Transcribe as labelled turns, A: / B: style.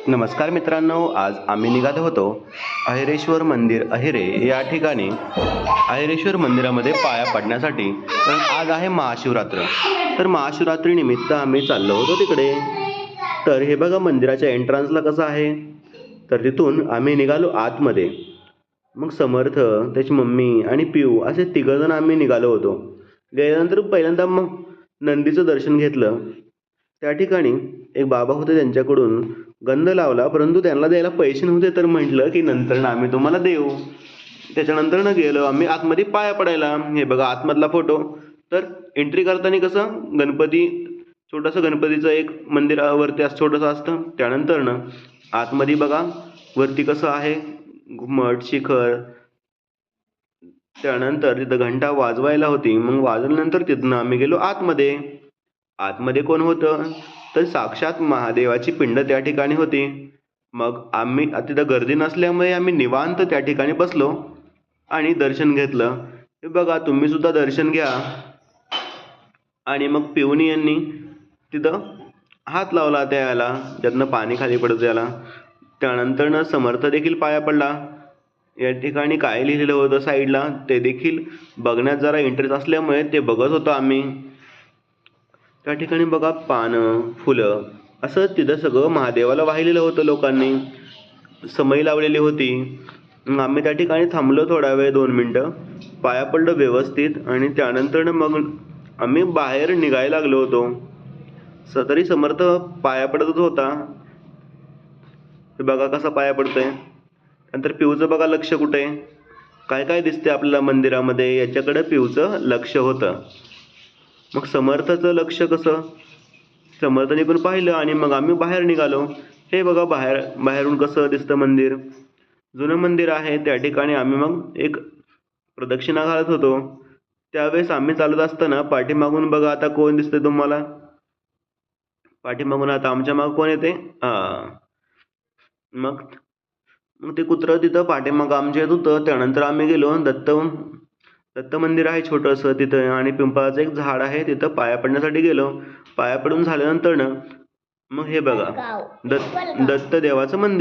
A: नमस्कार मित्रांनो, आज आम्ही निघालो होतो अहिरेश्वर मंदिर अहिरे या ठिकाणी अहिरेश्वर मंदिरामध्ये पाया पडण्यासाठी. कारण आज आहे महाशिवरात्र. तर महाशिवरात्रीनिमित्त आम्ही चाललो होतो तिकडे. तर हे बघा मंदिराच्या एंट्रन्सला कसं आहे. तर तिथून आम्ही निघालो आतमध्ये. मग समर्थ, त्याची मम्मी आणि पिऊ असे तिघजण आम्ही निघालो होतो. गेल्यानंतर पहिल्यांदा मग नंदीचं दर्शन घेतलं. त्या ठिकाणी एक बाबा होते, त्यांच्याकडून गंध लावला, परंतु त्यांना द्यायला पैसे नव्हते. तर म्हटलं की नंतर आम्ही तुम्हाला देऊ. त्याच्यानंतर गेलो आम्ही आतमध्ये पाया पडायला. हे बघा आतमधला फोटो. तर एंट्री करताना कसं गणपती, छोटंसं गणपतीचं एक मंदिरावरती असं छोटंसं असतं. त्यानंतर आतमध्ये बघा वरती कसं आहे घुमट शिखर. त्यानंतर तिथं घंटा वाजवायला होती. मग वाजवल्यानंतर तिथनं आम्ही गेलो आतमध्ये. आतमध्ये कोण होतं तर साक्षात महादेवाची पिंड त्या ठिकाणी होती. मग आम्ही तिथं गर्दी नसल्यामुळे आम्ही निवांत त्या ठिकाणी बसलो आणि दर्शन घेतलं. हे बघा तुम्ही सुद्धा दर्शन घ्या. आणि मग पिवणी यांनी तिथं हात लावला त्या याला, ज्यातनं पाणी खाली पडतं याला. त्यानंतर समर्थ देखील पाया पडला. या ठिकाणी काय लिहिलेलं होतं साईडला ते देखील बघण्यात जरा इंटरेस्ट असल्यामुळे ते बघत होतो आम्ही. त्या ठिकाणी बघा पानं, फुलं असं तिथं सगळं महादेवाला वाहिलेलं होतं. लोकांनी समई लावलेली होती. मग आम्ही त्या ठिकाणी थांबलो थोडा वेळ, 2 मिनटं पाया पडलो व्यवस्थित. आणि त्यानंतर मग आम्ही बाहेर निघायला लागलो होतो. तरी समर्थ पाया पडतच होता. बघा कसा पाया पडतोय. नंतर पिऊचं बघा लक्ष कुठे, काय काय दिसते आपल्याला मंदिरामध्ये, याच्याकडे पिऊचं लक्ष होतं. मग समर्थाचं लक्ष कसं, समर्थाने पण पाहिलं आणि मग आम्ही बाहेर निघालो. हे बघा बाहेरून कसं दिसतं मंदिर. जुनं मंदिर आहे. त्या ठिकाणी आम्ही मग एक प्रदक्षिणा घालत होतो. त्यावेळेस आम्ही चालत असताना पाठीमागून बघा आता कोण दिसतंय तुम्हाला. पाठीमागून आता आमच्या माग कोण येते. मग मग ते कुत्रं तिथं पाठीमागं आमच्या येत होतं. त्यानंतर आम्ही गेलो दत्त मंदिर आहे छोटंसं तिथं, आणि पिंपळाचं एक झाड आहे तिथं पाया पडण्यासाठी गेलो. पाया पडून झाल्यानंतर मग हे बघा दत्त देवाचं मंदिर.